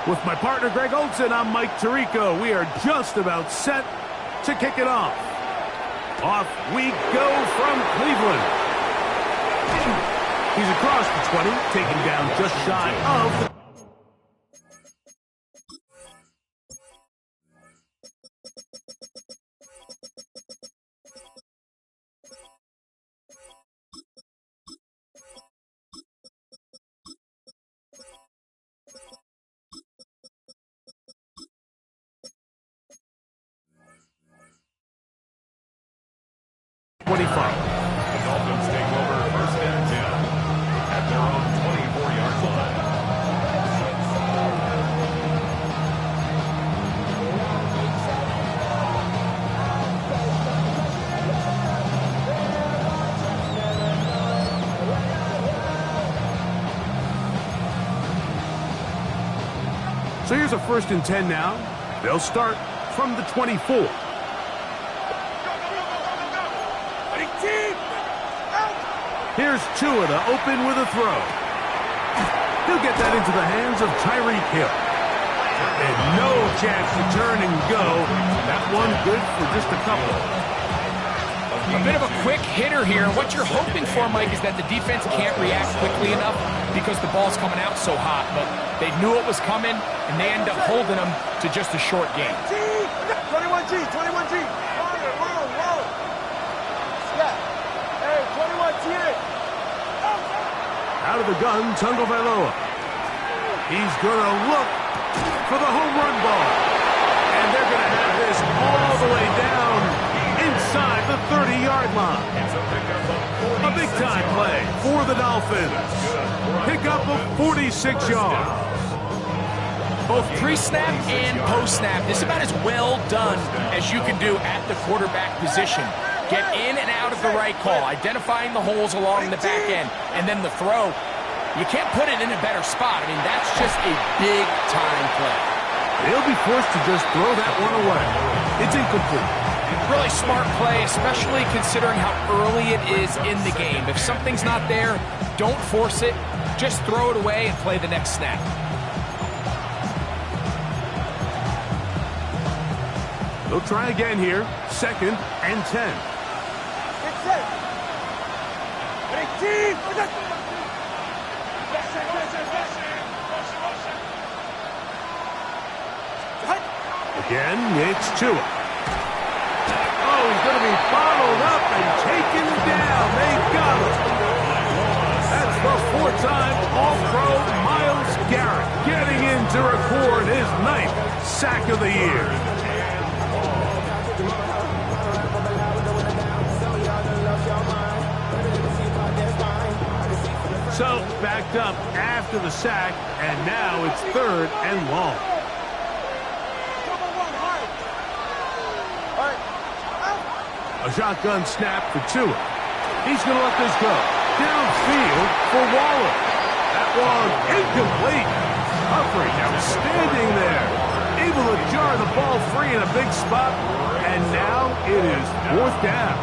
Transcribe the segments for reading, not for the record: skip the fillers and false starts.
With my partner, Greg Olson, I'm Mike Tirico. We are just about set to kick it off. Off we go from Cleveland. He's across the 20, taken down just shy of the... The Dolphins take over first and 10 at their own 24-yard line. So here's a first and 10 now. They'll start from the 24. Here's Tua to open with a throw. He'll get that into the hands of Tyreek Hill. And no chance to turn and go. That one good for just a couple. A bit of a quick hitter here. What you're hoping for, Mike, is that the defense can't react quickly enough because the ball's coming out so hot. But they knew it was coming, and they end up holding them to just a short game. 21G, 21G. Whoa. Yeah. Hey, 21G. Out of the gun, Tagovailoa. He's going to look for the home run ball. And they're going to have this all the way down inside the 30-yard line. A big-time play for the Dolphins. Pick up of 46 yards. Both pre-snap and post-snap, this is about as well done as you can do at the quarterback position. Get in and out of the right call, identifying the holes along the back end, and then the throw. You can't put it in a better spot. I mean, that's just a big-time play. They'll be forced to just throw that one away. It's incomplete. Really smart play, especially considering how early it is in the game. If something's not there, don't force it. Just throw it away and play the next snap. They'll try again here. Second and 10. Again, it's Tua. Oh, he's going to be bottled up and taken down. They got him. That's the four-time All-Pro Myles Garrett getting in to record his 9th sack of the year. So, backed up after the sack, and now it's 3rd and long. A shotgun snap for Tua. He's going to let this go. Downfield for Waller. That one incomplete. Humphrey outstanding there. Able to jar the ball free in a big spot. And now it is 4th down.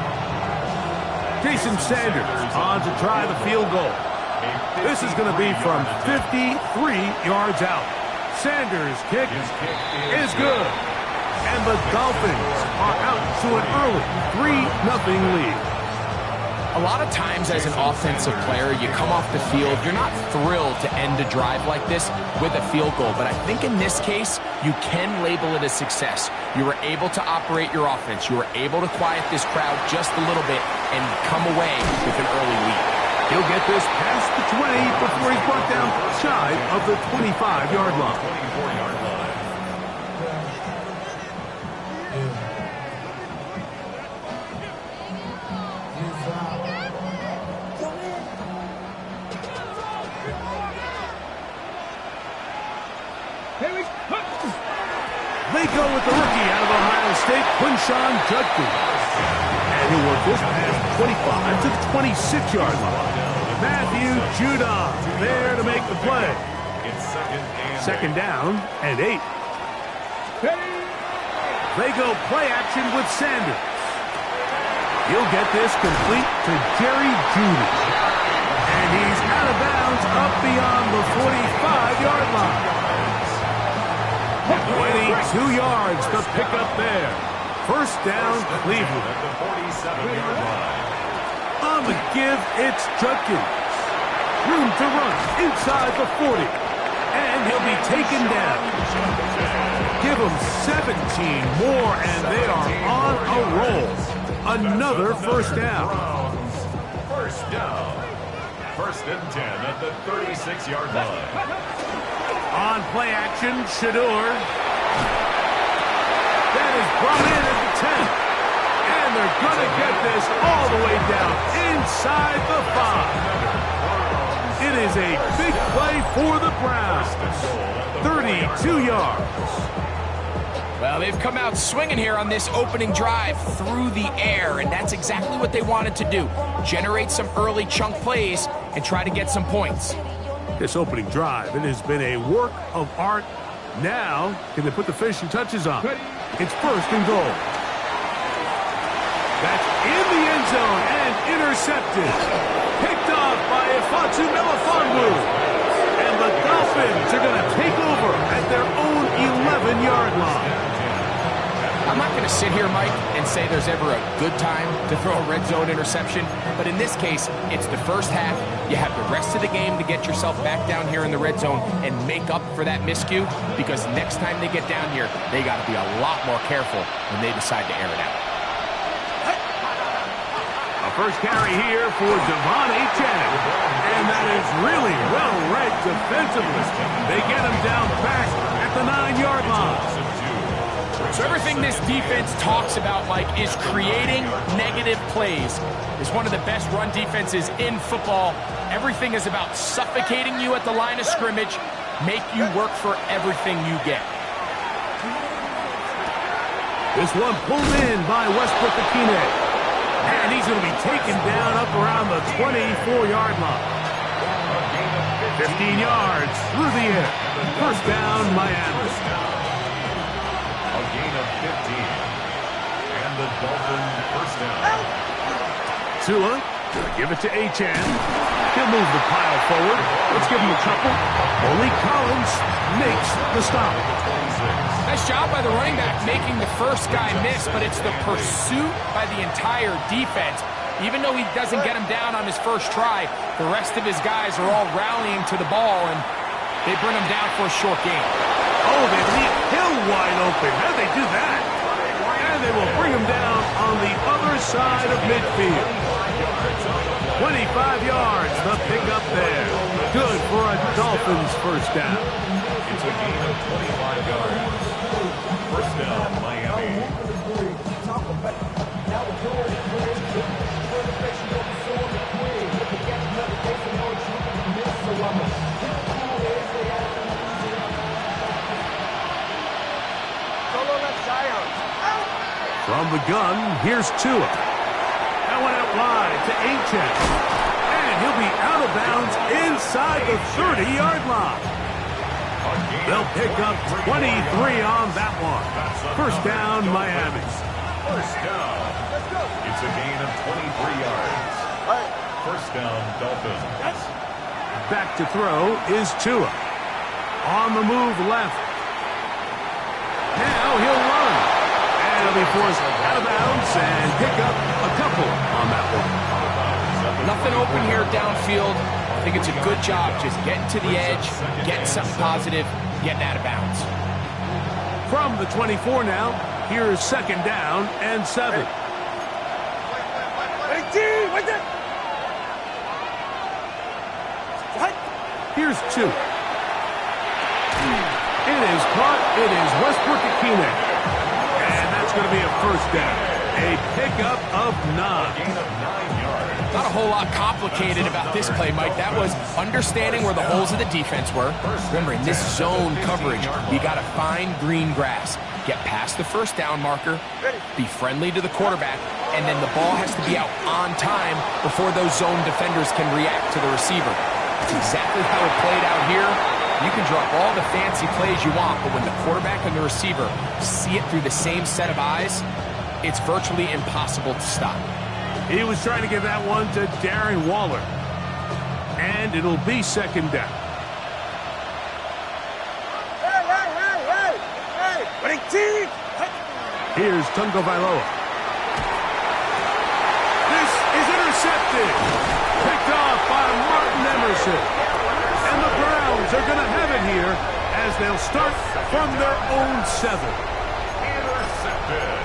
Jason Sanders on to try the field goal. This is going to be from 53 yards out. Sanders' kick is good. And the Dolphins are out to an early 3-0 lead. A lot of times as an offensive player, you come off the field, you're not thrilled to end a drive like this with a field goal. But I think in this case, you can label it a success. You were able to operate your offense. You were able to quiet this crowd just a little bit and come away with an early lead. He'll get this past the 20 before he's brought down shy of the 25-yard line. 24-yard line. They go with the rookie out of Ohio State, Quinshon Judkins. And he'll work this past 25 to the 26-yard line. Matthew Judon there to make the play. Second down and 8. They go play action with Sanders. He'll get this complete to Jerry Jeudy. And he's out of bounds up beyond the 45-yard line. 2 yards to pick up there. First down, Cleveland. At the 47-yard line. On the give, it's Judkins. Room to run inside the 40. And he'll be taken down. Give them 17 more, and they are on a roll. Another first down. First down. First and 10 at the 36-yard line. On play action, Shador. That is brought in at the 10. And they're going to get this all the way down inside the 5. It is a big play for the Browns. 32 yards. Well, they've come out swinging here on this opening drive through the air, and that's exactly what they wanted to do. Generate some early chunk plays and try to get some points. This opening drive, it has been a work of art. Now, can they put the finishing touches on? It's first and goal. That's in the end zone and intercepted. Picked off by Ifeatu Melifonwu. And the Dolphins are going to take over at their own 11-yard line. I'm not going to sit here, Mike, and say there's ever a good time to throw a red zone interception, but in this case, it's the first half. You have the rest of the game to get yourself back down here in the red zone and make up for that miscue, because next time they get down here, they got to be a lot more careful when they decide to air it out. A first carry here for Devon Achane. And that is really well read defensively. They get him down back at the 9-yard line. So everything this defense talks about, Mike, is creating negative plays. It's one of the best run defenses in football. Everything is about suffocating you at the line of scrimmage, make you work for everything you get. This one pulled in by Westbrook-Akine. And he's going to be taken down up around the 24-yard line. 15 yards through the air. First down, Miami. A gain of 15. And the Dolphins first down. Tua, gonna give it to Achane. He'll move the pile forward. Let's give him a couple. Malik Collins makes the stop. Nice job by the running back making the first guy miss, but it's the pursuit by the entire defense. Even though he doesn't get him down on his first try, the rest of his guys are all rallying to the ball, and they bring him down for a short gain. Oh, they leave Hill wide open. How did they do that? And they will bring him down on the other side of midfield. 25 yards, the pickup there. Good for a Dolphins first down. It's a gain of 25 yards. First down, Miami. From the gun, here's Tua. That one out wide to Achane. And he'll be out of bounds inside the 30-yard line. They'll pick up 23 on that one. First down, Miami. First down. It's a gain of 23 yards. First down, Dolphins. Back to throw is Tua. On the move left. Now he'll run. And he'll be forced out of bounds and pick up a couple on that one. Nothing open here downfield. I think it's a good job just getting to the edge, getting something positive, getting out of bounds. From the 24 now, here's second down and 7. Here's 2. It is caught. It is Westbrook-Akine. And that's going to be a first down. A pickup of 9. Gain of 9 yards. Not a whole lot complicated about this play, Mike. That was understanding where the holes of the defense were. Remember, in this zone coverage, you got to find green grass. Get past the first down marker, be friendly to the quarterback, and then the ball has to be out on time before those zone defenders can react to the receiver. That's exactly how it played out here. You can drop all the fancy plays you want, but when the quarterback and the receiver see it through the same set of eyes, it's virtually impossible to stop. He was trying to get that one to Darren Waller. And it'll be second down. Hey! 19. Here's Tagovailoa. This is intercepted. Picked off by Martin Emerson. And the Browns are going to have it here as they'll start from their own 7. Intercepted.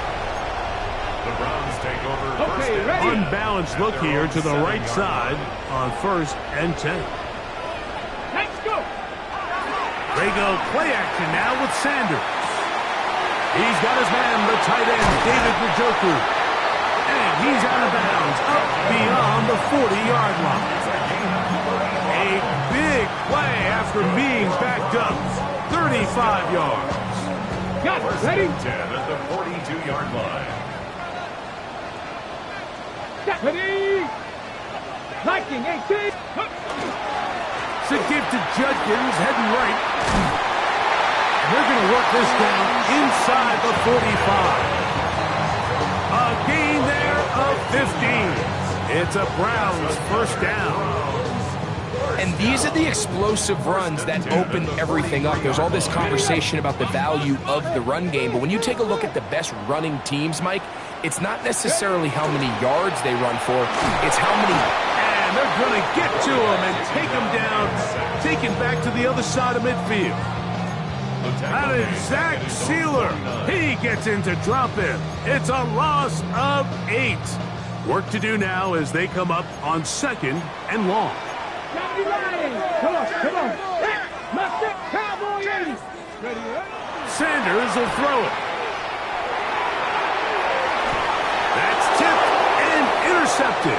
The Browns take over first and 10. Unbalanced look here to the right side on 1st and 10. Let's go. They go play action now with Sanders. He's got his man, the tight end, David Njoku. And he's out of bounds, up beyond the 40-yard line. A big play after being backed up. 35 yards. Got it. First Ready? and 10 at the 42-yard line. Ready. Liking 18. It's a gift to Judkins, heading right. They're going to work this down inside the 45. A gain there of 15. It's a Browns first down. And these are the explosive runs that open everything up. There's all this conversation about the value of the run game, but when you take a look at the best running teams, Mike, it's not necessarily how many yards they run for, it's how many. And they're going to get to him and take him down, take him back to the other side of midfield. That is Zach Sealer. He gets in to drop in. It's a loss of 8. Work to do now as they come up on 2nd and long. Come on, come on. Master Cowboys. Ready? Sanders will throw it. That's tipped and intercepted.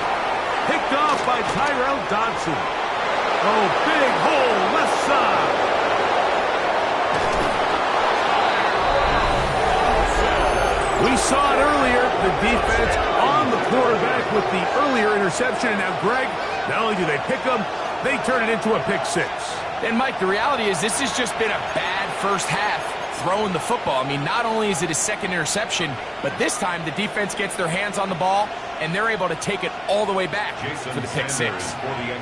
Picked off by Tyrell Dodson. Oh, big hole left side. We saw it earlier, the defense on the quarterback with the earlier interception. And now, Greg, not only do they pick him, they turn it into a pick 6. And, Mike, the reality is this has just been a bad first half throwing the football. I mean, not only is it his 2nd interception, but this time the defense gets their hands on the ball, and they're able to take it all the way back for the pick 6.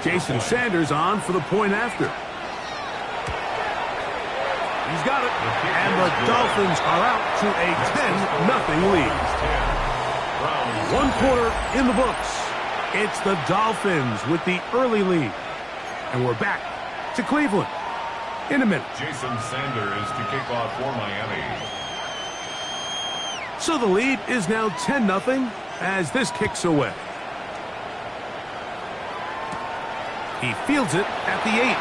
Jason Sanders on for the point after. He's got it. And the Dolphins are out to a 10-0 lead. 1 quarter in the books. It's the Dolphins with the early lead. And we're back to Cleveland in a minute. Jason Sanders to kick off for Miami. So the lead is now 10-0 as this kicks away. He fields it at the 8.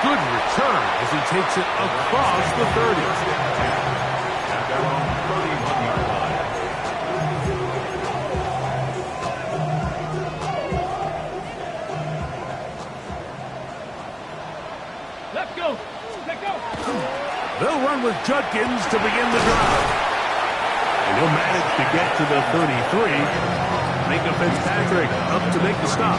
Good return as he takes it across the 30. At their own 31-yard line. Let's go. Let's go. They'll run with Judkins to begin the drive. And he'll manage to get to the 33. Minka Fitzpatrick up to make the stop.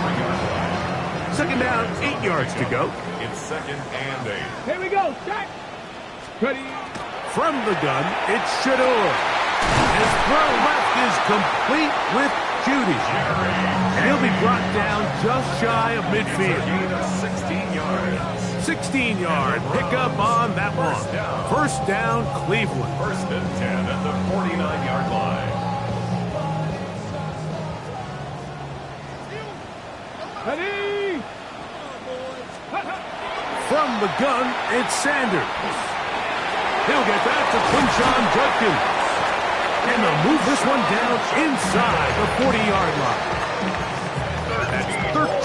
2nd down, 8 yards to go. It's 2nd and 8. Here we go. Start. Ready. From the gun, it's Shador. His throw left is complete with Judy. And he'll be brought down just shy of midfield. 16 yards. 16-yard pickup on that one. First down, Cleveland. 1st and 10 at the 49-yard line. Ready. From the gun, it's Sanders. He'll get that to Quinshon Judkins. And they'll move this one down inside the 40-yard line. That's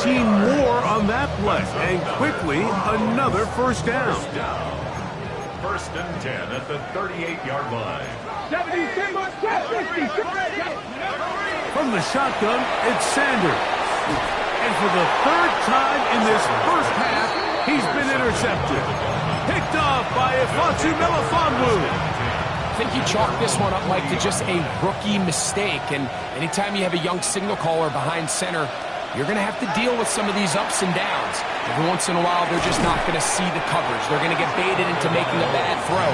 13 more on that play. And quickly, another first down. 1st and 10 at the 38-yard line. 70, 50. From the shotgun, it's Sanders. And for the 3rd time in this first half, he's been intercepted. Picked off by Ifotu Melifonwu. I think you chalk this one up, Mike, to just a rookie mistake. And anytime you have a young signal caller behind center, you're going to have to deal with some of these ups and downs. Every once in a while, they're just not going to see the coverage. They're going to get baited into making a bad throw.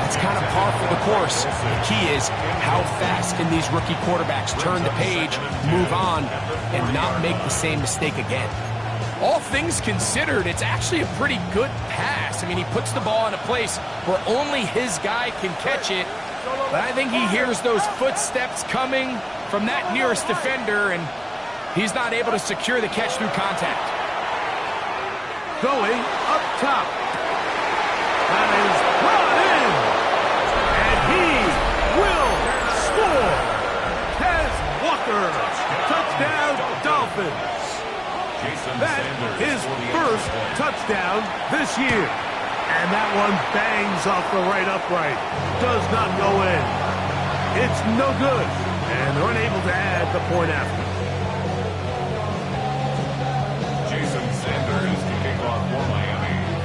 That's kind of par for the course. The key is how fast can these rookie quarterbacks turn the page, move on, and not make the same mistake again. all things considered, it's actually a pretty good pass. I mean, he puts the ball in a place where only his guy can catch it. But I think he hears those footsteps coming from that nearest defender, and he's not able to secure the catch through contact. Going up top. That is brought in. And he will score. Tez Walker. Touchdown, Dolphins. That his first touchdown this year. And that one bangs off the right upright. Does not go in. It's no good. And they're unable to add the point after.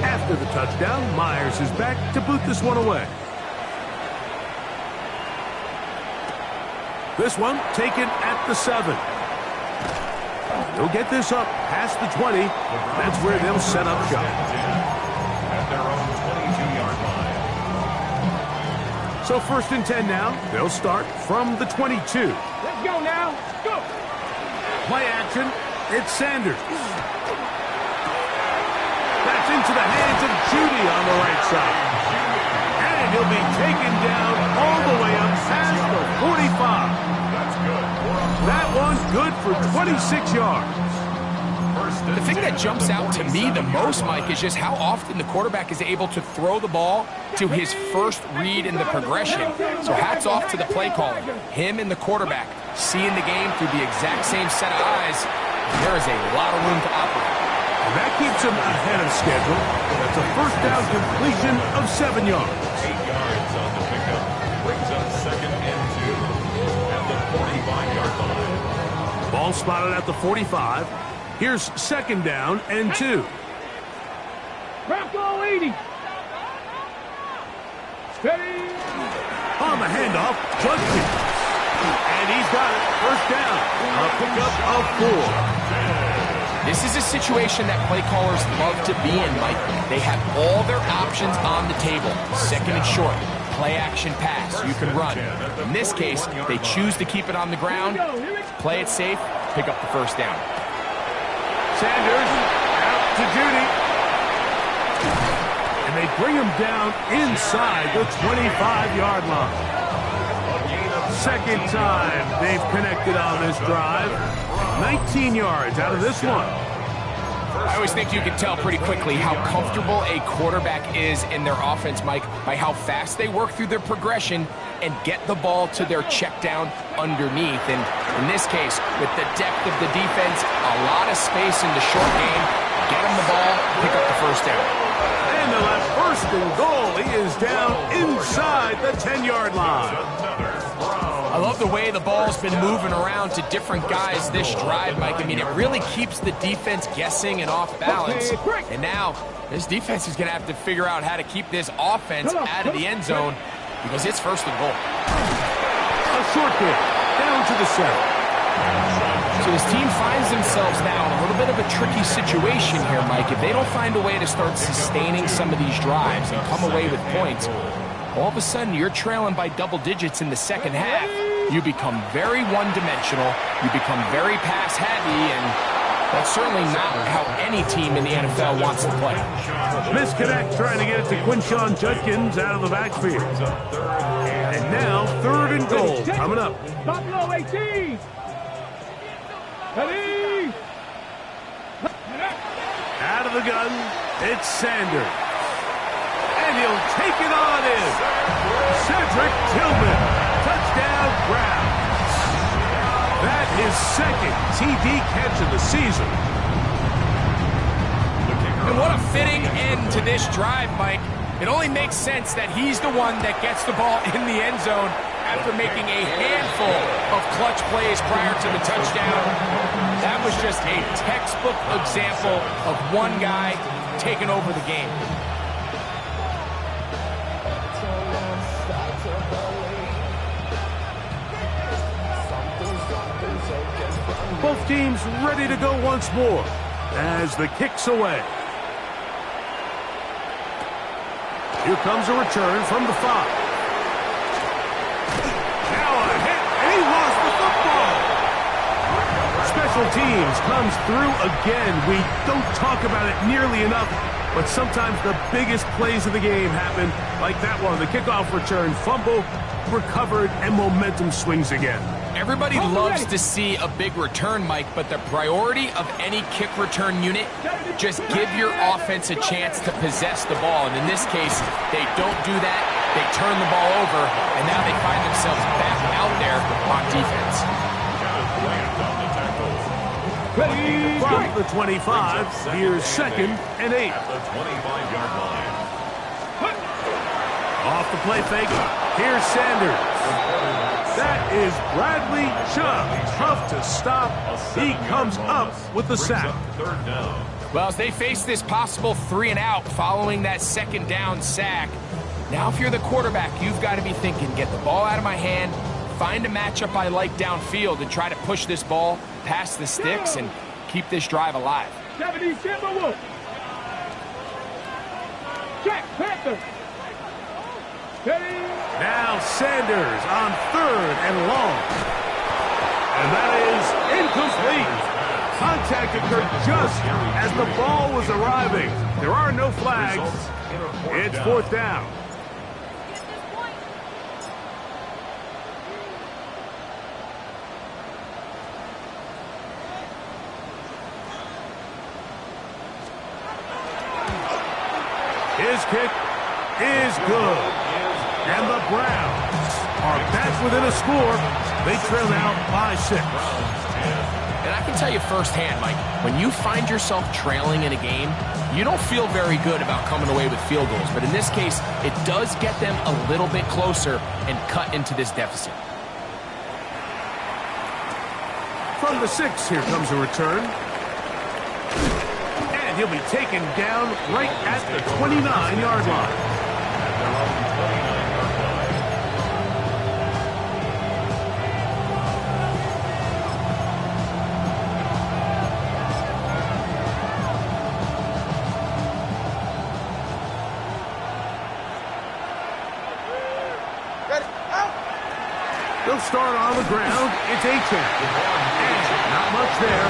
After the touchdown, Myers is back to boot this one away. This one taken at the 7. They'll get this up past the 20. That's where they'll set up shop. At their own 22-yard line. So 1st and 10 now. They'll start from the 22. Let's go now. Go. Play action. It's Sanders. That's into the hands of Judy on the right side. And he'll be taken down all the way up past the 45. That's good. That one's good for 26 yards. The thing that jumps out to me the most, Mike, is just how often the quarterback is able to throw the ball to his first read in the progression. So hats off to the play caller. Him and the quarterback seeing the game through the exact same set of eyes. There is a lot of room to operate. And that keeps him ahead of schedule. That's a first down completion of 7 yards. 8 yards on the pickup. Brings up 2nd and 2 at the 45-yard line. Ball spotted at the 45. Here's 2nd down and 2. Bronco 80. Steady. On the handoff, Judkins. And he's got it. First down. A pickup of 4. This is a situation that play callers love to be in, Mike. They have all their options on the table. 2nd and short, play action pass, you can run. In this case, they choose to keep it on the ground, play it safe, pick up the first down. Sanders out to Judy. And they bring him down inside the 25-yard line. 2nd time they've connected on this drive. 19 yards out of this one. I always think you can tell pretty quickly how comfortable a quarterback is in their offense, Mike, by how fast they work through their progression and get the ball to their check down underneath. And in this case, with the depth of the defense, a lot of space in the short game, get them the ball, pick up the first down. And the left 1st and goal. He is down inside the 10-yard line. I love the way the ball's been moving around to different guys this drive, Mike. I mean, it really keeps the defense guessing and off balance. And now, this defense is going to have to figure out how to keep this offense out of the end zone because it's 1st and goal. A short kick down to the 7. So this team finds themselves now in a little bit of a tricky situation here, Mike. If they don't find a way to start sustaining some of these drives and come away with points, all of a sudden you're trailing by double digits in the 2nd half. You become very one-dimensional. You become very pass-heavy, and that's certainly not how any team in the NFL wants to play. Misconnect trying to get it to Quinshawn Judkins out of the backfield. And now 3rd and goal coming up. Buffalo 18. Ready. Out of the gun, it's Sanders. And he'll take it on in. Cedric Tillman, touchdown Browns. That is 2nd TD catch of the season. And what a fitting end to this drive, Mike. It only makes sense that he's the one that gets the ball in the end zone after making a handful of clutch plays prior to the touchdown. That was just a textbook example of one guy taking over the game. Both teams ready to go once more as the kick's away. Here comes a return from the 5. Now a hit, and he lost the football. Special teams comes through again. We don't talk about it nearly enough, but sometimes the biggest plays of the game happen, like that one, the kickoff return, fumble, recovered, and momentum swings again. Everybody loves to see a big return, Mike, but the priority of any kick return unit, just give your offense a chance to possess the ball. And in this case, they don't do that. They turn the ball over, and now they find themselves back out there on defense. From the 25, here's 2nd and 8. At the 25-yard line. Off the play fake, here's Sanders. That is Bradley Chubb. Tough to stop. He comes up with the sack. Third down. Well, as they face this possible 3 and out following that 2nd down sack, now if you're the quarterback, you've got to be thinking, get the ball out of my hand, find a matchup I like downfield, and try to push this ball past the sticks and keep this drive alive. 70 Timberwolf. Jack Panther. Now Sanders on 3rd and long. And that is incomplete. Contact occurred just as the ball was arriving. There are no flags. It's 4th down. His kick is good. And the Browns are back within a score. They trail now by 6. And I can tell you firsthand, Mike, when you find yourself trailing in a game, you don't feel very good about coming away with field goals. But in this case, it does get them a little bit closer and cut into this deficit. From the 6, here comes a return. And he'll be taken down right at the 29-yard line. They'll start on the ground. It's Achane. And not much there.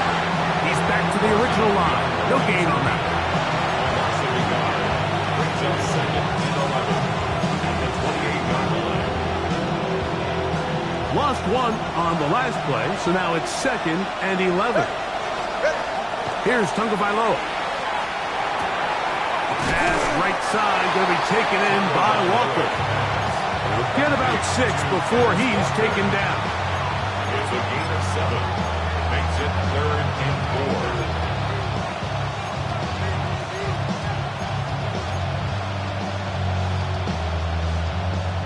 He's back to the original line. No gain on that. Brings up 2nd and 11 at the 28-yard line. Lost 1 on the last play, so now it's 2nd and 11. Here's Tagovailoa. Pass right side, going to be taken in by Walker. He'll get about 6 before he's taken down. It's a gain of 7. Makes it 3rd and 4.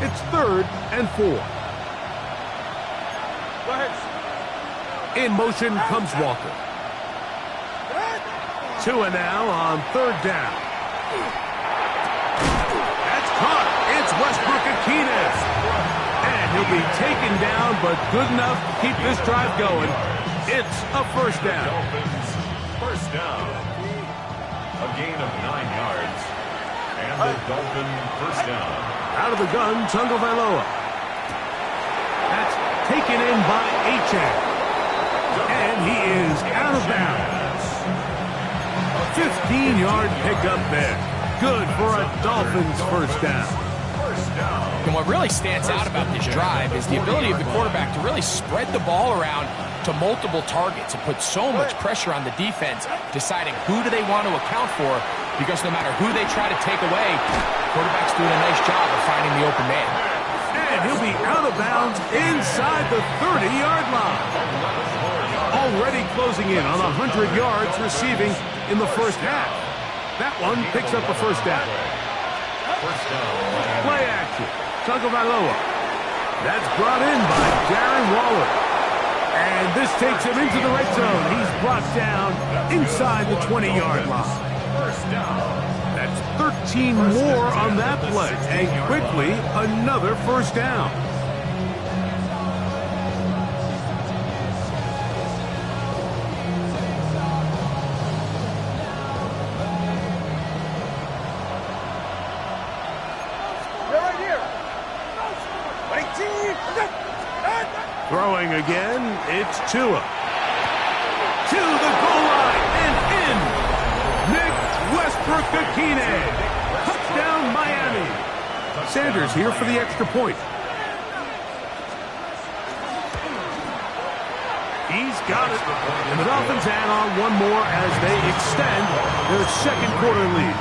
It's 3rd and 4. Go ahead. In motion comes Walker. Tua now on 3rd down. That's caught. It's Westbrook-Akines. And he'll be taken down, but good enough to keep this drive going. It's a 1st down. Dolphins, 1st down. A gain of 9 yards. And the Dolphin 1st down. Out of the gun, Tagovailoa. That's taken in by Achane. And he is out of bounds. 15-yard pickup there. Good for a Dolphins 1st down. And what really stands out about this drive is the ability of the quarterback to really spread the ball around to multiple targets and put so much pressure on the defense, deciding who do they want to account for, because no matter who they try to take away, the quarterback's doing a nice job of finding the open man. And he'll be out of bounds inside the 30-yard line. Already closing in on 100 yards receiving in the 1st half. That one picks up a 1st down. Play action. Tagovailoa. That's brought in by Darren Waller. And this takes him into the red zone. He's brought down inside the 20-yard line. That's 13 more on that play. And quickly, another 1st down. Throwing again, it's Tua. to the goal line and in. Nick Westbrook-Akine. Touchdown, Miami. Sanders here for the extra point. He's got it. And the Dolphins add on one more as they extend their second quarter lead.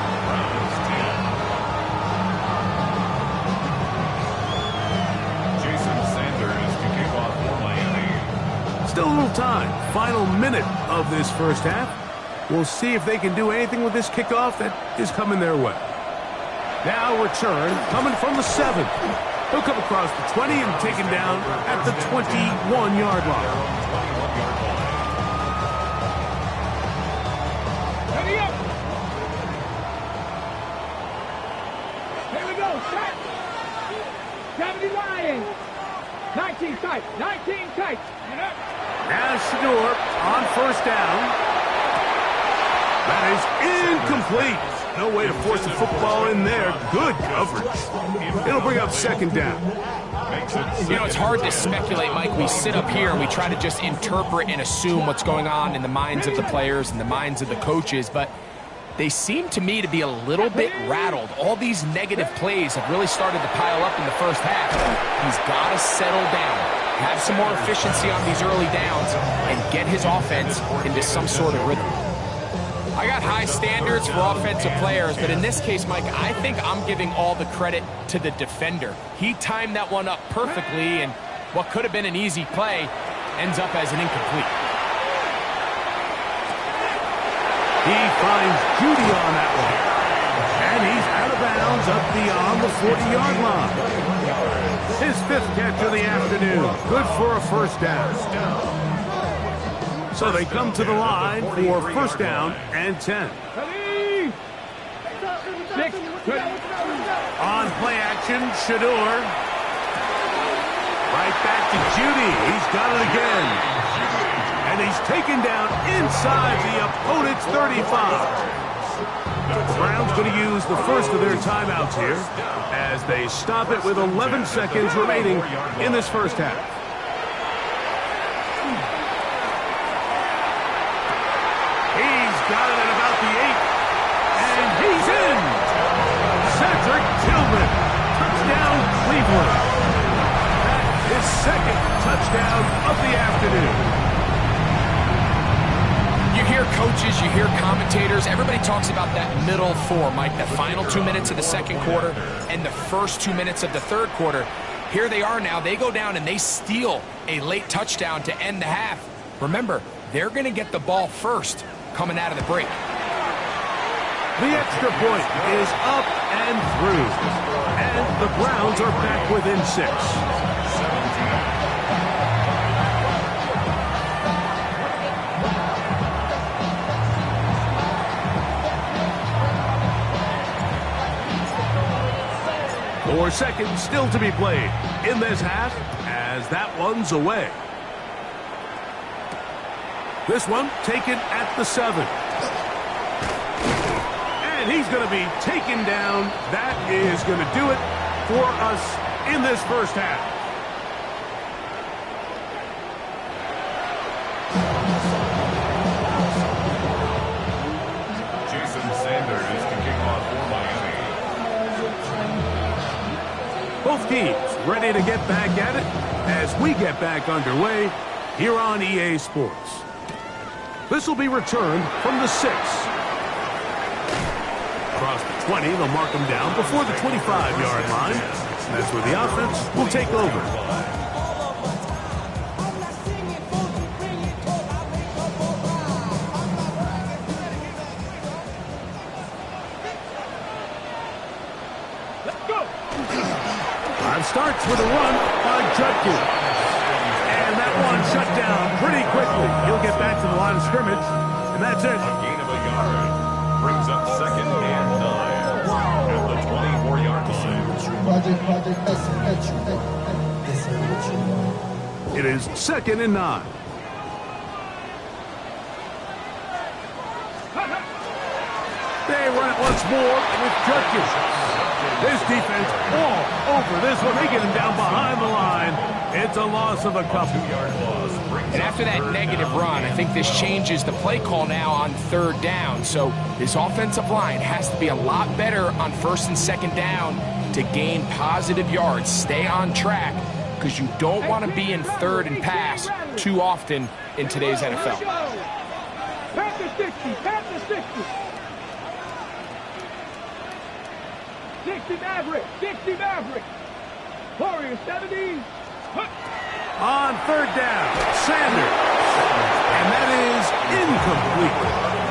Still a little time. Final minute of this first half. We'll see if they can do anything with this kickoff that is coming their way. Now return coming from the 7. He'll come across the 20 and taken down at the 21-yard line. Hurry up. Here we go. Set. 70 Lions. 19 tight. 19 tight. Now Shador on first down. That is incomplete. No way to force the football in there. Good coverage. It'll bring up second down. You know, it's hard to speculate, Mike. We sit up here and we try to just interpret and assume what's going on in the minds of the players and the minds of the coaches, but they seem to me to be a little bit rattled. All these negative plays have really started to pile up in the first half. He's got to settle down, have some more efficiency on these early downs, and get his offense into some sort of rhythm. I got high standards for offensive players, but in this case, Mike, I think I'm giving all the credit to the defender. He timed that one up perfectly, and what could have been an easy play ends up as an incomplete. He finds Judy on that one. And he's out of bounds up beyond the 40-yard line. His 5th catch of the afternoon. Good for a first down. So they come to the line for first down and 10. On play action, Shador. Right back to Judy. He's got it again. And he's taken down inside the opponent's 35. The Browns going to use the first of their timeouts here as they stop it with 11 seconds remaining in this first half. He's got it at about the 8. And he's in. Cedric Tillman. Touchdown, Cleveland. That is second touchdown of the afternoon. You hear coaches, you hear commentators, everybody talks about that middle 4, Mike, the final 2 minutes of the second quarter and the first 2 minutes of the third quarter. Here they are now. They go down and they steal a late touchdown to end the half. Remember, they're going to get the ball first coming out of the break. The extra point is up and through. And the Browns are back within 6. Four seconds still to be played in this half as that one's away. This one taken at the 7. And he's going to be taken down. That is going to do it for us in this first half. Both teams ready to get back at it as we get back underway here on EA Sports. This will be returned from the 6. Across the 20, they'll mark them down before the 25-yard line. And that's where the offense will take over. Starts with a run by Judkins. And that one shut down pretty quickly. He'll get back to the line of scrimmage, and that's it. A gain of a yard brings up second and 9 at the 24-yard line. It is second and 9. They run it once more with Judkins. This defense all over this one. They get him down behind the line. It's a loss of a couple. And after that negative run, I think this changes the play call now on third down. So this offensive line has to be a lot better on first and second down to gain positive yards. Stay on track, because you don't want to be in third and pass too often in today's NFL. Pass to 60, pass to 60. 60 Maverick, 60 Maverick. Warriors 70. On third down, Sanders. And that is incomplete.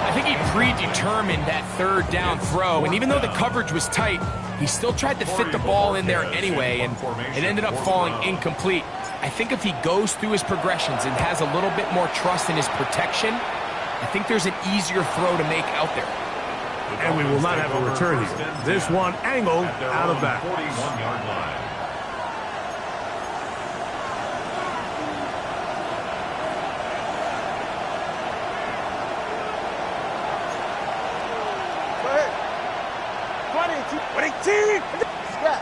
I think he predetermined that third down throw, and even though the coverage was tight, he still tried to fit the ball in there anyway, and it ended up falling incomplete. I think if he goes through his progressions and has a little bit more trust in his protection, I think there's an easier throw to make out there. And we will not have a return here. This one angled out of bounds. 41-yard line. Yeah.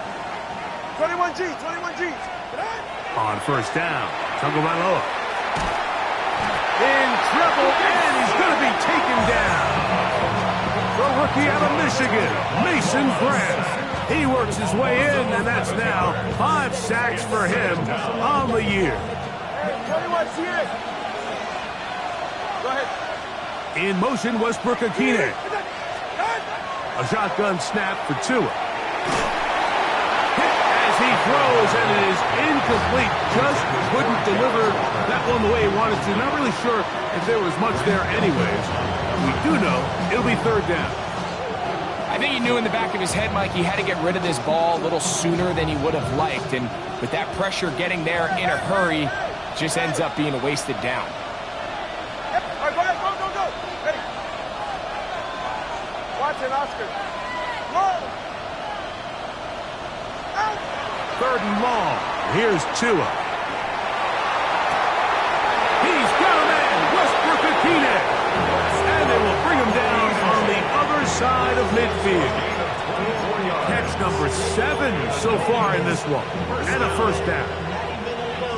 21 G's. On first down, Tagovailoa. In trouble, and he's going to be taken down. The rookie out of Michigan, Mason Grant. He works his way in, and that's now 5 sacks for him on the year. 21 here. Go ahead. In motion, Westbrook Akine. A shotgun snap for Tua. Hit as he throws, and it is incomplete. Just couldn't deliver that one the way he wanted to. Not really sure if there was much there anyways. We do know it'll be third down. I think he knew in the back of his head, Mike, he had to get rid of this ball a little sooner than he would have liked. And with that pressure getting there in a hurry, just ends up being a wasted down. Yep. All right, go ahead. Go. Ready. Watch it, Oscar. Roll. Out. Third and long. Here's Tua. He's got a man, Westbrook Akine. And they will bring him down on the other side of midfield. Catch number 7 so far in this one. And a first down.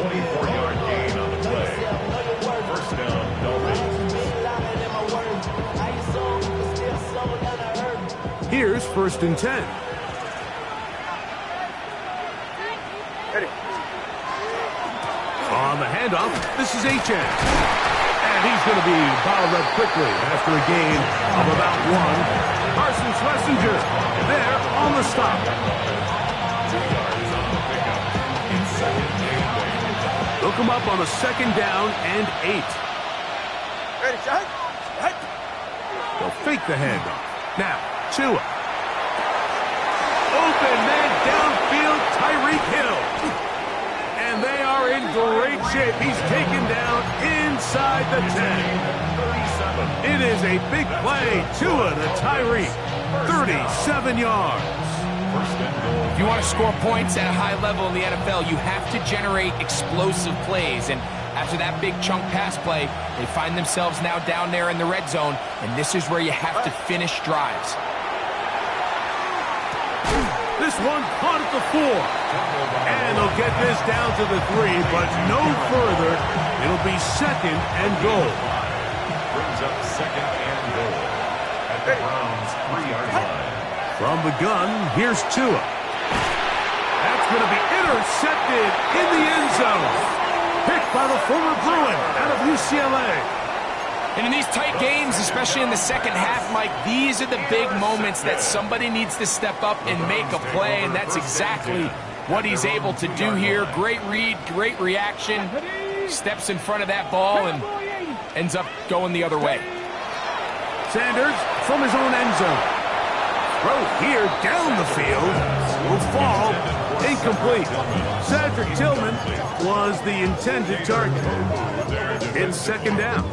24-yard gain on the play. First down, Dolphins. Here's first and 10. Ready. On the handoff, this is H.N. And he's going to be bottled up quickly after a gain of about 1. Carson Schlesinger there on the stop. 2 yards on the pickup. In second and 8. Look him up on a second down and 8. Ready, shot. Right. They'll fake the handoff. Now, Tua. Open man downfield, Tyreek Hill. And they are in great shape. He's taken down inside the 10. It is a big play. Tua to Tyreek. 37 yards. First and goal. If you want to score points at a high level in the NFL, you have to generate explosive plays. And after that big chunk pass play, they find themselves now down there in the red zone. And this is where you have to finish drives. This one caught at the 4. And they'll get this down to the 3, but no further. It'll be second and goal. Brings up second and goal. At the Browns' 3-yard line. From the gun, here's Tua. That's going to be intercepted in the end zone. Picked by the former Bruin out of UCLA. And in these tight games, especially in the second half, Mike, these are the big moments that somebody needs to step up and make a play, and that's exactly what he's able to do here. Great read, great reaction, steps in front of that ball and ends up going the other way. Sanders from his own end zone. Throw here down the field. Will fall. Incomplete. Cedric Tillman was the intended target. It's second down.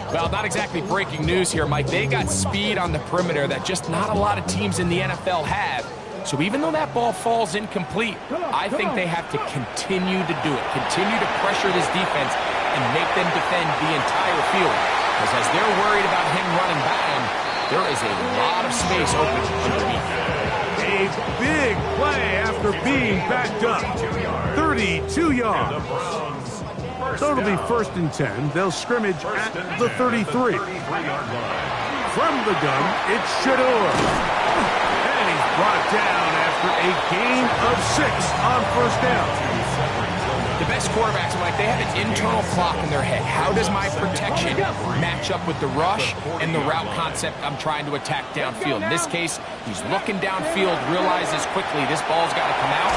Well, not exactly breaking news here, Mike. They got speed on the perimeter that just not a lot of teams in the NFL have. So even though that ball falls incomplete, I think they have to continue to do it. Continue to pressure this defense and make them defend the entire field. Because as they're worried about him running by them, there is a lot of space open underneath. A big play after being backed up. 32 yards. So it'll be 1st and 10. They'll scrimmage at the 33. From the gun, it's Shador. And he's brought down after a gain of 6 on 1st down. The best quarterbacks, Mike, they have an internal clock in their head. How does my protection match up with the rush and the route concept I'm trying to attack downfield? In this case, he's looking downfield, realizes quickly this ball's got to come out,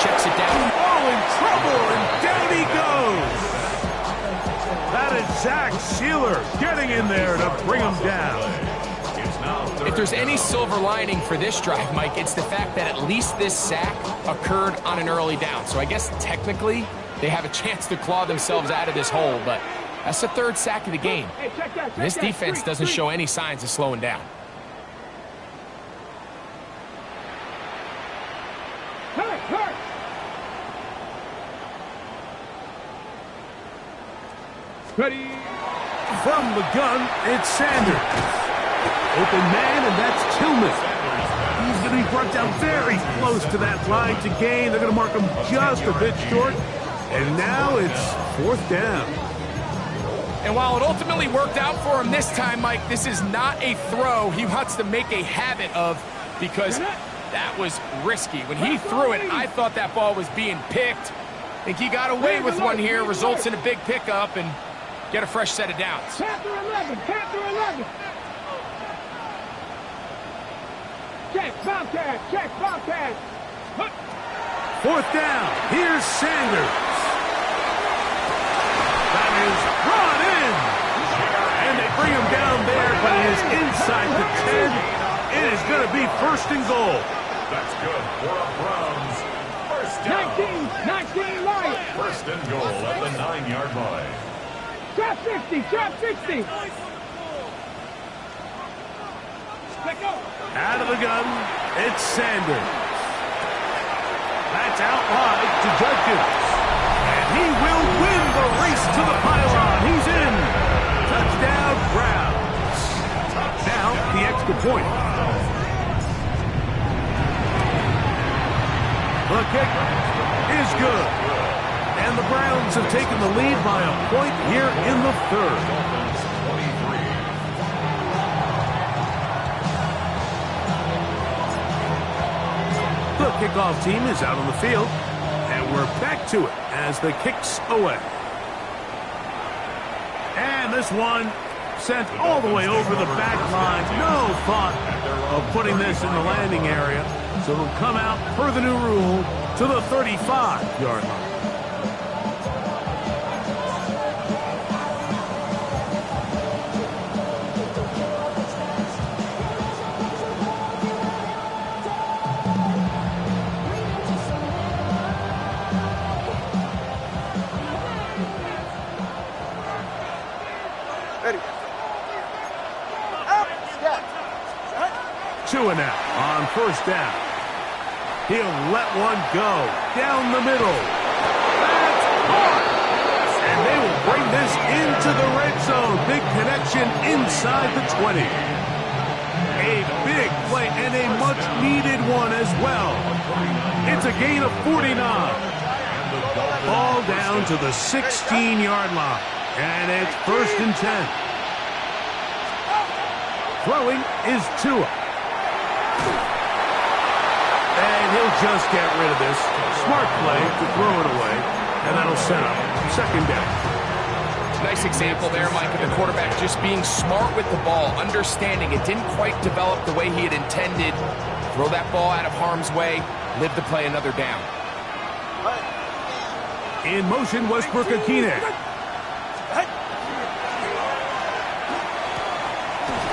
checks it down. Oh, in trouble, and down he goes. That is Zach Sealer getting in there to bring him down. If there's any silver lining for this drive, Mike, it's the fact that at least this sack occurred on an early down. So I guess technically they have a chance to claw themselves out of this hole, but that's the 3rd sack of the game. And this defense doesn't show any signs of slowing down. Ready. From the gun, it's Sanders. Open man, and that's Tillman. He's going to be brought down very close to that line to gain. They're going to mark him just a bit short. And now it's 4th down. And while it ultimately worked out for him this time, Mike, this is not a throw he wants to make a habit of, because that was risky. When he threw it, I thought that ball was being picked. I think he got away with one here, results in a big pickup, and get a fresh set of downs. Panther 11. Panther 11. Check, Bobcat. Check, Bobcat. 4th down. Here's Sanders. That is brought in. And they bring him down there, but he is inside the 10. It is going to be 1st and goal. That's good for a Browns. 19 light. 1st and goal at the 9-yard line. Trap 60. Trap 60. Let go. Out of the gun, it's Sanders. That's out wide to Judkins. And he will win the race to the pylon. He's in. Touchdown, Browns. Now, the extra point. The kick is good. And the Browns have taken the lead by a point here in the 3rd. The kickoff team is out on the field, and we're back to it as the kick's away. And this one sent all the way over the back line. No thought of putting this in the landing area, so it'll come out per the new rule to the 35-yard line. Tua now on 1st down. He'll let one go down the middle. That's caught. And they will bring this into the red zone. Big connection inside the 20. A big play and a much-needed one as well. It's a gain of 49. Ball down to the 16-yard line. And it's 1st and 10. Throwing is Tua. And he'll just get rid of this. Smart play to throw it away. And that'll set up 2nd down. Nice example there, Mike, of the quarterback just being smart with the ball, understanding it didn't quite develop the way he had intended. Throw that ball out of harm's way, live to play another down. In motion, Westbrook-Akine.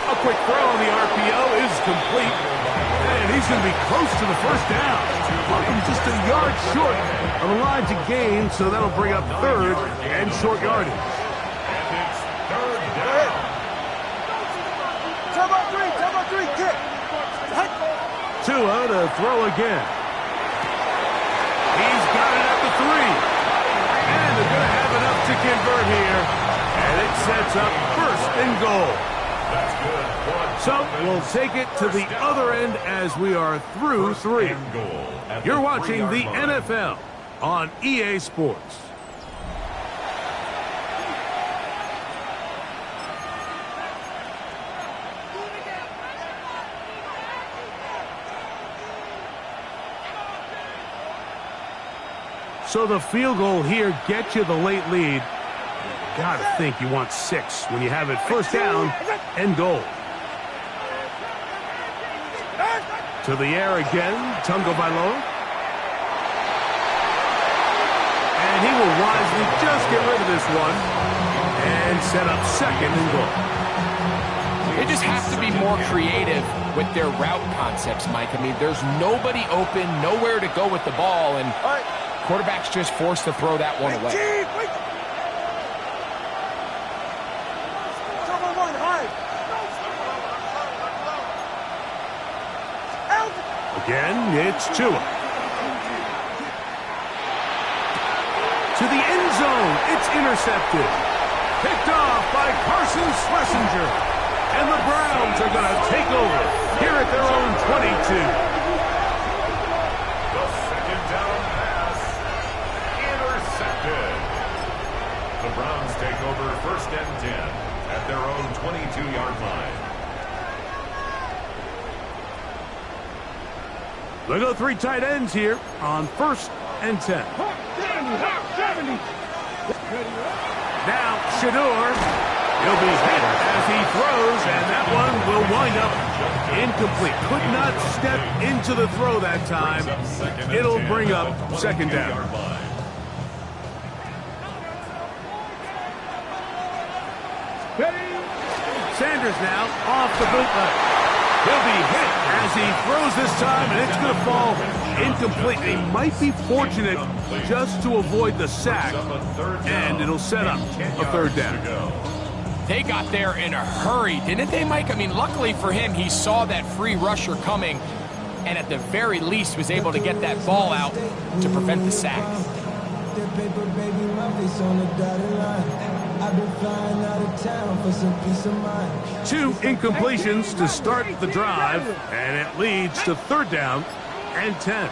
A quick throw on the RPO is complete. And he's going to be close to the 1st down. Welcome just a yard short of the line to gain, so that'll bring up 3rd and short yardage. And it's 3rd down. Time out 3, kick. Tua to throw again. He's got it at the 3. And they're going to have enough to convert here. And it sets up 1st and goal. That's good. So we'll take it to the other end as we are through 3. You're watching the NFL on EA Sports. So the field goal here gets you the late lead. You gotta think you want 6 when you have it first down and goal. To the air again, Tungo Bailoa. And he will wisely just get rid of this one and set up second and goal. They just have to be more creative with their route concepts, Mike. I mean, there's nobody open, nowhere to go with the ball, and quarterback's just forced to throw that one away. Again, it's Tua. To the end zone, it's intercepted. Picked off by Carson Schlesinger. And the Browns are going to take over here at their own 22. The second down pass. Intercepted. The Browns take over first and 10 at their own 22-yard line. They go 3 tight ends here on first and 10. Now, Shador, he'll be hit as he throws, and that one will wind up incomplete. Could not step into the throw that time. It'll bring up second down. Sanders now off the bootleg. He'll be hit as he throws this time, and it's going to fall incomplete. They might be fortunate just to avoid the sack, and it'll set up a third down. They got there in a hurry, didn't they, Mike? I mean, luckily for him, he saw that free rusher coming, and at the very least was able to get that ball out to prevent the sack. I've been flying out of town for some peace of mind. 2 incompletions to start the drive, and it leads to third down and 10.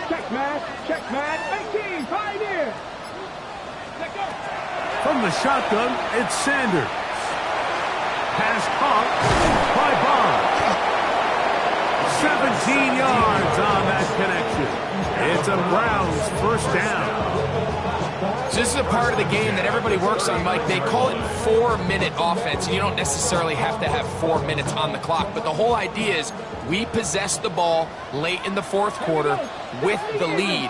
Check, man. 18, pioneer. From the shotgun, it's Sanders. Pass caught by Bond. 17 yards on that connection. It's a Browns first down. So this is a part of the game that everybody works on, Mike. They call it 4-minute offense. You don't necessarily have to have 4 minutes on the clock, but the whole idea is we possess the ball late in the fourth quarter with the lead.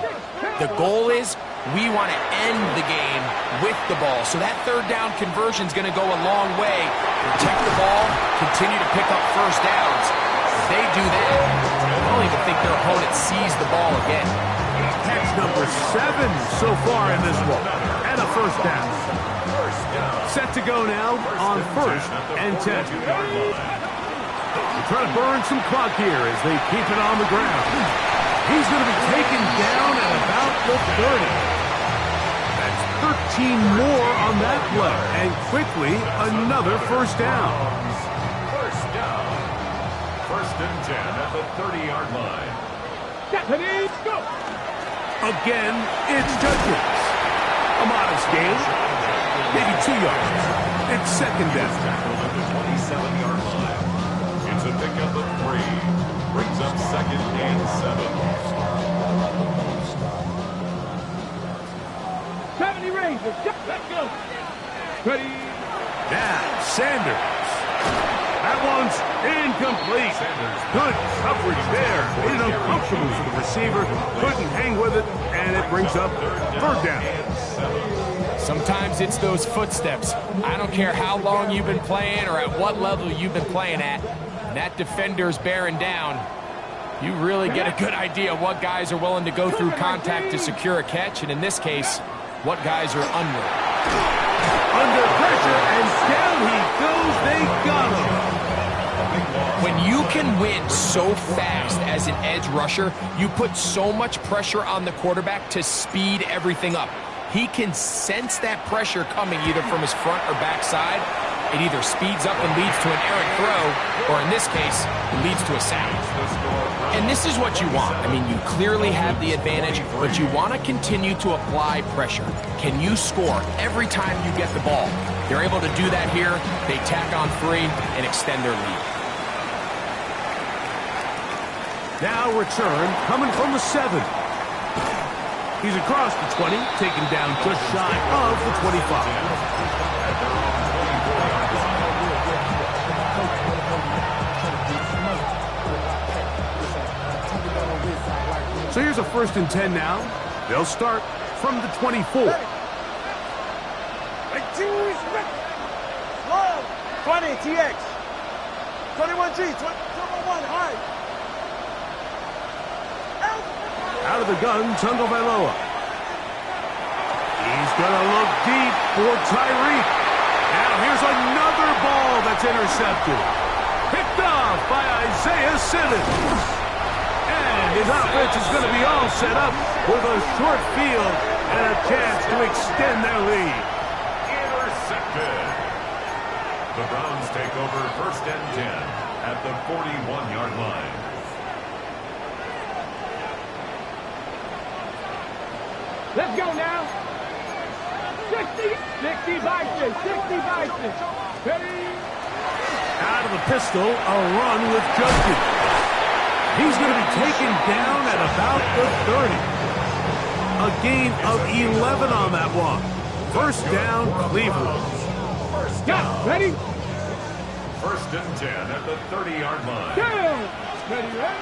The goal is we want to end the game with the ball. So that third down conversion is going to go a long way. Protect the ball, continue to pick up first downs. If they do that, I don't even think their opponent sees the ball again. Catch number 7 so far in this one, and a first down. Set to go now on first and 10. They're trying to burn some clock here as they keep it on the ground. He's going to be taken down at about the 30. That's 13 more on that play, and quickly another first down. First and 10 at the 30-yard line. Japanese, go! Again, it's Judkins. A modest gain, maybe 2 yards. It's second down. At the 27-yard line. It's a pickup of 3. Brings up second and 7. 70 Rangers, let's go! Ready? Now, Sanders. That one's incomplete. Good coverage there. Made it uncomfortable for the receiver. Couldn't hang with it, and it brings up third down. Sometimes it's those footsteps. I don't care how long you've been playing or at what level you've been playing at. And that defender's bearing down. You really get a good idea of what guys are willing to go through contact to secure a catch, and in this case, what guys are unwilling. Under pressure, and down he goes. They got him. When you can win so fast as an edge rusher, you put so much pressure on the quarterback to speed everything up. He can sense that pressure coming either from his front or back side, it either speeds up and leads to an errant throw, or in this case, it leads to a sack. And this is what you want. I mean, you clearly have the advantage, but you want to continue to apply pressure. Can you score every time you get the ball? They're able to do that here. They tack on 3 and extend their lead. Now return coming from the 7. He's across the 20, taken down just shy of the 25. So here's a 1st and 10 now. They'll start from the 24. 20, TX. 21G, 21, high. Out of the gun, Tagovailoa. He's going to look deep for Tyreek. Now here's another ball that's intercepted. Picked off by Isaiah Simmons. And his offense is going to be all set up with a short field and a chance to extend their lead. Intercepted. The Browns take over 1st and 10 at the 41-yard line. Let's go now. 60 Vikings. 60 Vikings. Ready? Out of the pistol, a run with Justin. He's going to be taken down at about the 30. A gain of 11 on that one. 1st down, Cleveland. Got ready? 1st and 10 at the 30-yard line. Down. Ready, ready?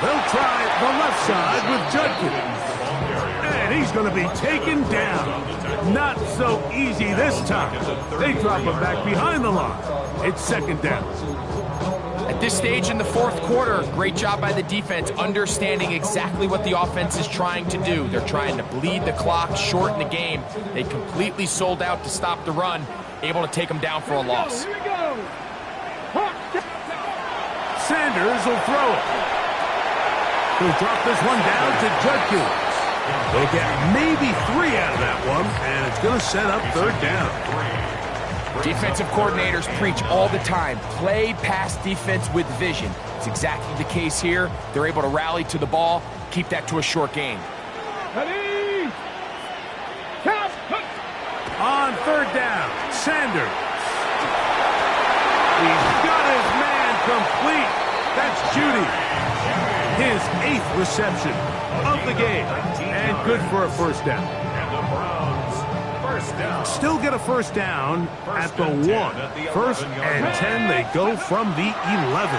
They'll try the left side with Judkins. And he's going to be taken down. Not so easy this time. They drop him back behind the line. It's 2nd down. At this stage in the 4th quarter, great job by the defense understanding exactly what the offense is trying to do. They're trying to bleed the clock, shorten the game. They completely sold out to stop the run, able to take them down for a loss. Here we go. Sanders will throw it. He'll drop this one down to Judkins. They'll get maybe 3 out of that one, and it's going to set up 3rd down. Defensive coordinators preach all the time, play pass defense with vision. It's exactly the case here. They're able to rally to the ball, keep that to a short game. Ready? Count. On 3rd down, Sanders. He's got his man complete. That's Judy. His 8th reception of the game. And good for a 1st down. And the Browns, 1st down. Still get a 1st down at the 1. 1st and 10, they go from the 11.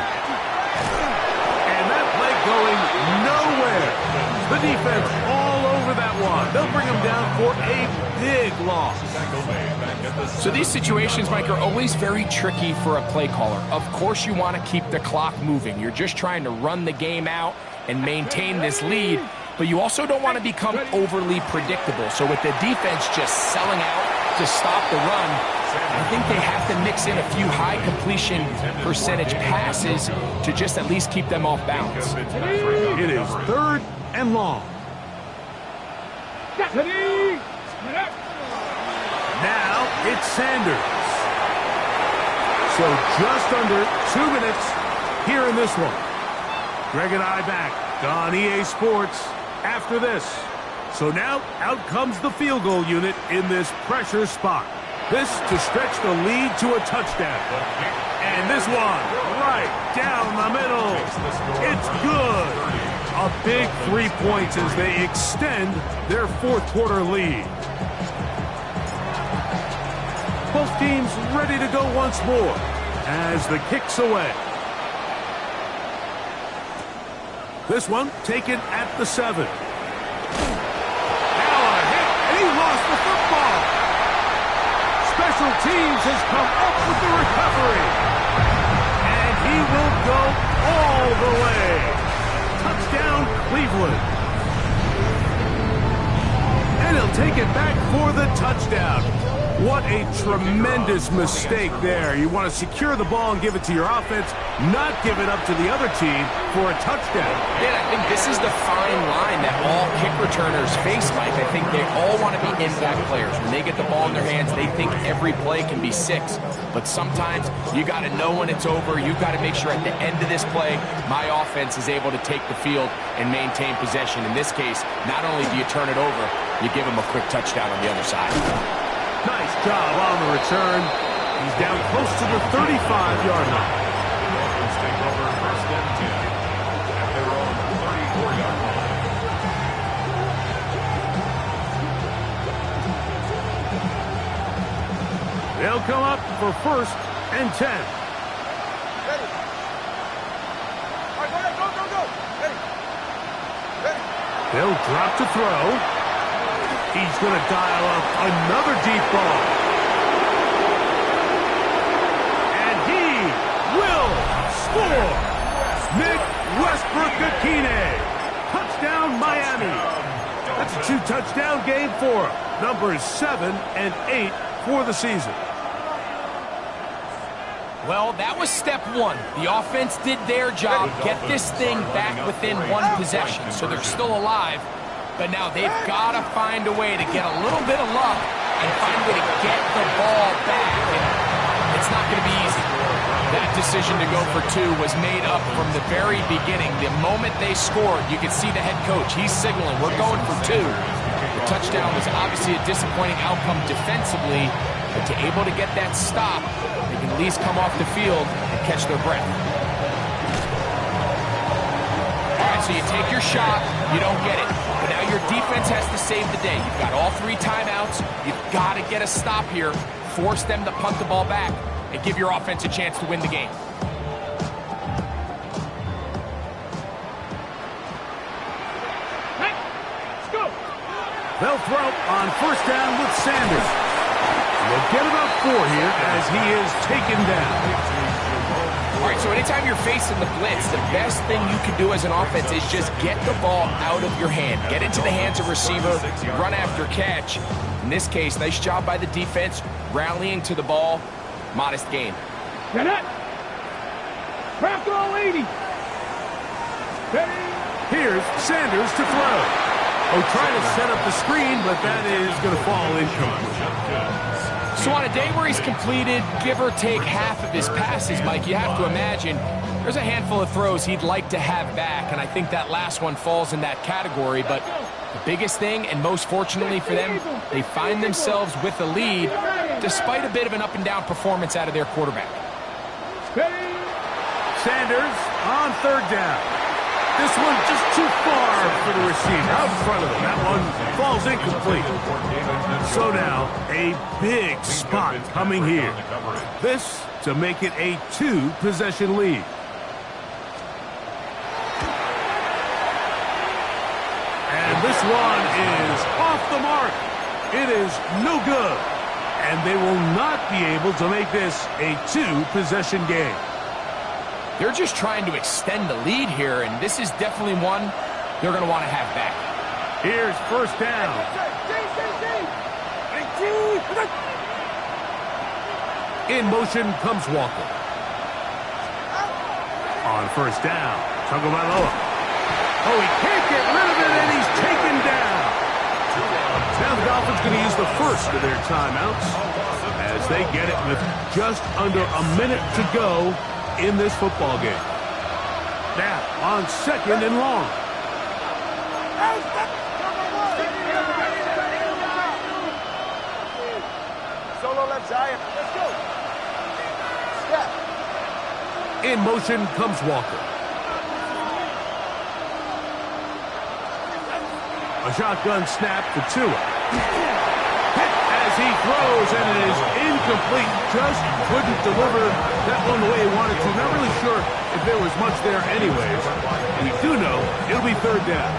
And that play going nowhere. The defense all over that one. They'll bring them down for a big loss. So these situations, Mike, are always very tricky for a play caller. Of course you want to keep the clock moving. You're just trying to run the game out and maintain this lead, but you also don't want to become overly predictable. So with the defense just selling out to stop the run, I think they have to mix in a few high completion percentage passes to just at least keep them off balance. It is 3rd and long. Ready? Now it's Sanders. So just under 2 minutes here in this one. Greg and I back on EA Sports after this. So now out comes the field goal unit in this pressure spot. This to stretch the lead to a touchdown. And this one right down the middle. It's good. A big 3 points as they extend their 4th quarter lead. Both teams ready to go once more as the kick's away. This one taken at the 7. Now a hit, and he lost the football. Special teams has come up with the recovery. And he will go all the way. Touchdown, Cleveland. And he'll take it back for the touchdown. What a tremendous mistake there. You want to secure the ball and give it to your offense, not give it up to the other team for a touchdown. Yeah, I think this is the fine line that all kick returners face, Mike. I think they all want to be impact players. When they get the ball in their hands, they think every play can be 6. But sometimes you got to know when it's over. You got to make sure at the end of this play, my offense is able to take the field and maintain possession. In this case, not only do you turn it over, you give them a quick touchdown on the other side. Nice job on the return. He's down close to the 35-yard line. The Dolphins take over first and 10 at their own 34-yard line. They'll come up for first and 10. Ready. All right, go ahead. Go. Ready. They'll drop to throw. He's going to dial up another deep ball. And he will score. Nick Westbrook-Akine. Touchdown, Miami. That's a 2-touchdown game for him. Numbers 7 and 8 for the season. Well, that was step 1. The offense did their job, get this thing back within 1 possession, so they're still alive. But now they've got to find a way to get a little bit of luck and find a way to get the ball back. And it's not going to be easy. That decision to go for 2 was made up from the very beginning. The moment they scored, you could see the head coach. He's signaling, we're going for 2. The touchdown was obviously a disappointing outcome defensively, but to able to get that stop, they can at least come off the field and catch their breath. All right, so you take your shot, you don't get it. But now your defense has to save the day. You've got all 3 timeouts. You've got to get a stop here, force them to punt the ball back, and give your offense a chance to win the game. Let's go. They'll throw on first down with Sanders. They'll get about 4 here as he is taken down. All right, so anytime you're facing the blitz, the best thing you can do as an offense is just get the ball out of your hand. Get into the hands of receiver, run after catch. In this case, nice job by the defense, rallying to the ball. Modest gain. Get it. Craft all 80. Ready. Here's Sanders to throw. Oh, trying to set up the screen, but that is going to fall incomplete. So on a day where he's completed, give or take half of his passes, Mike, you have to imagine there's a handful of throws he'd like to have back, and I think that last one falls in that category. But the biggest thing, and most fortunately for them, they find themselves with a lead despite a bit of an up-and-down performance out of their quarterback. Sanders on third down. This one just too far for the receiver out in front of him. That one falls incomplete. So now a big spot coming here. This to make it a 2-possession lead. And this one is off the mark. It is no good. And they will not be able to make this a 2-possession game. They're just trying to extend the lead here, and this is definitely one they're going to want to have back. Here's first down. In motion comes Walker. On first down, Tagovailoa. Oh, he can't get rid of it, and he's taken down. Now the Dolphins going to use the first of their timeouts as they get it with just under a minute to go in this football game. Now, on second and long. Solo left side. Let's go. Step. In motion comes Walker. A shotgun snap for Tua. Hit as he throws, and it is incomplete. Just couldn't deliver that one the way he wanted to. Not really sure if there was much there anyways. We do know it'll be third down.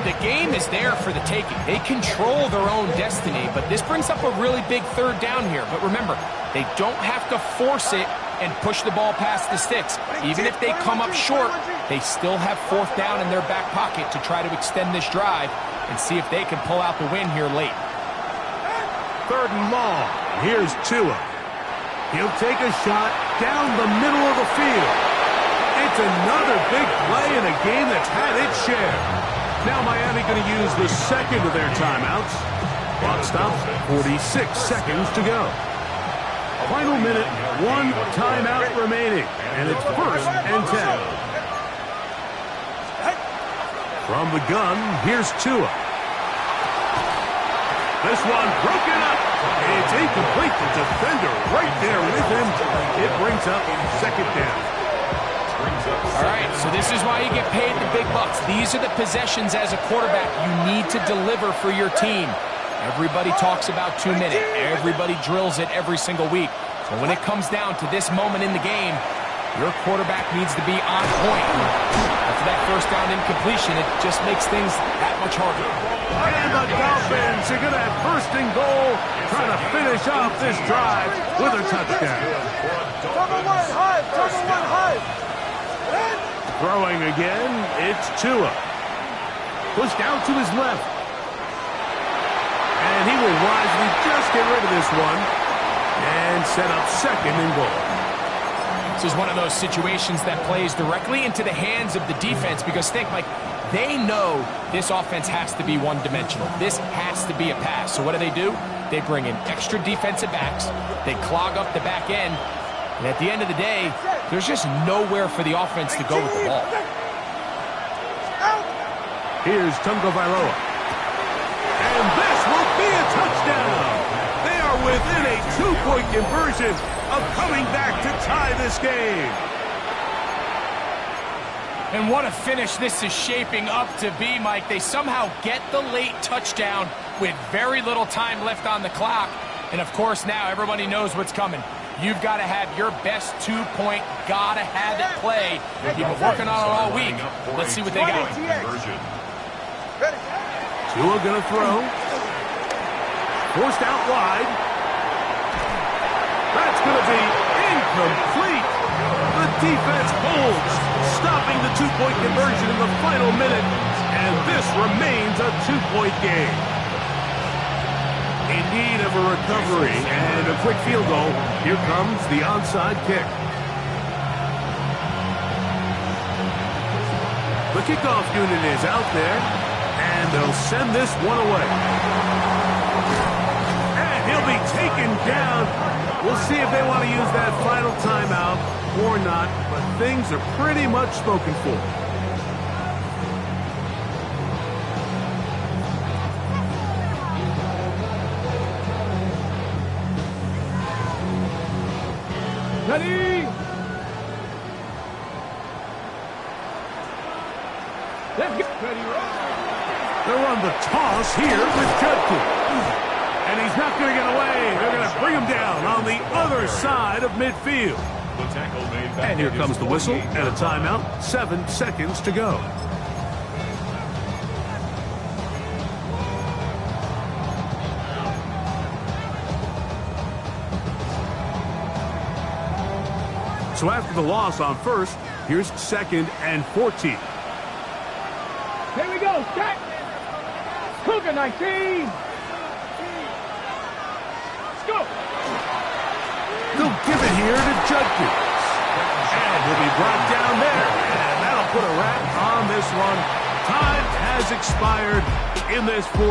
The game is there for the taking. They control their own destiny, but this brings up a really big third down here. But remember, they don't have to force it and push the ball past the sticks. Even if they come up short, they still have fourth down in their back pocket to try to extend this drive and see if they can pull out the win here late. 3rd and long. Here's Tua. He'll take a shot down the middle of the field. It's another big play in a game that's had its share. Now Miami going to use the second of their timeouts. Clock stops, 46 seconds to go. Final minute, 1 timeout remaining, and it's 1st and 10. From the gun, here's Tua. This one broken up. It's incomplete. The defender right there with him. It brings up 2nd down. All right, so this is why you get paid the big bucks. These are the possessions as a quarterback you need to deliver for your team. Everybody talks about 2-minute. Everybody drills it every single week. So when it comes down to this moment in the game, your quarterback needs to be on point. After that 1st down incompletion, it just makes things that much harder. And the Dolphins are going to have 1st and goal, trying to finish off this drive with a touchdown. Throwing again, it's Tua. Pushed out to his left. And he will wisely just get rid of this one and set up 2nd and goal. This is one of those situations that plays directly into the hands of the defense because think, Mike, they know this offense has to be one-dimensional. This has to be a pass. So what do? They bring in extra defensive backs. They clog up the back end. And at the end of the day, there's just nowhere for the offense to go with the ball. Here's Tagovailoa. And this will be a touchdown. They are within a 2-point conversion of coming back to tie this game. And what a finish this is shaping up to be, Mike. They somehow get the late touchdown with very little time left on the clock. And, of course, now everybody knows what's coming. You've got to have your best 2-point, gotta have it play. You've been working on it all week. Let's see what they got. Tua gonna throw. Forced out wide. That's gonna be incomplete. The defense holds, stopping the 2-point conversion in the final minute, and this remains a 2-point game. In need of a recovery and a quick field goal, here comes the onside kick. The kickoff unit is out there, and they'll send this one away. And he'll be taken down. We'll see if they want to use that final timeout or not, but things are pretty much spoken for. Ready? Let's get ready. They're on the toss here with Judkins. And he's not going to get away. They're going to bring him down on the other side of midfield. And here comes the whistle and a timeout. 7 seconds to go. So after the loss on 1st, here's 2nd and 14. Here we go. Set. Cougar 19. Let's go. They'll give it here to Judkins. And he'll be brought down there. And that'll put a wrap on this one. Time has expired in this 4th.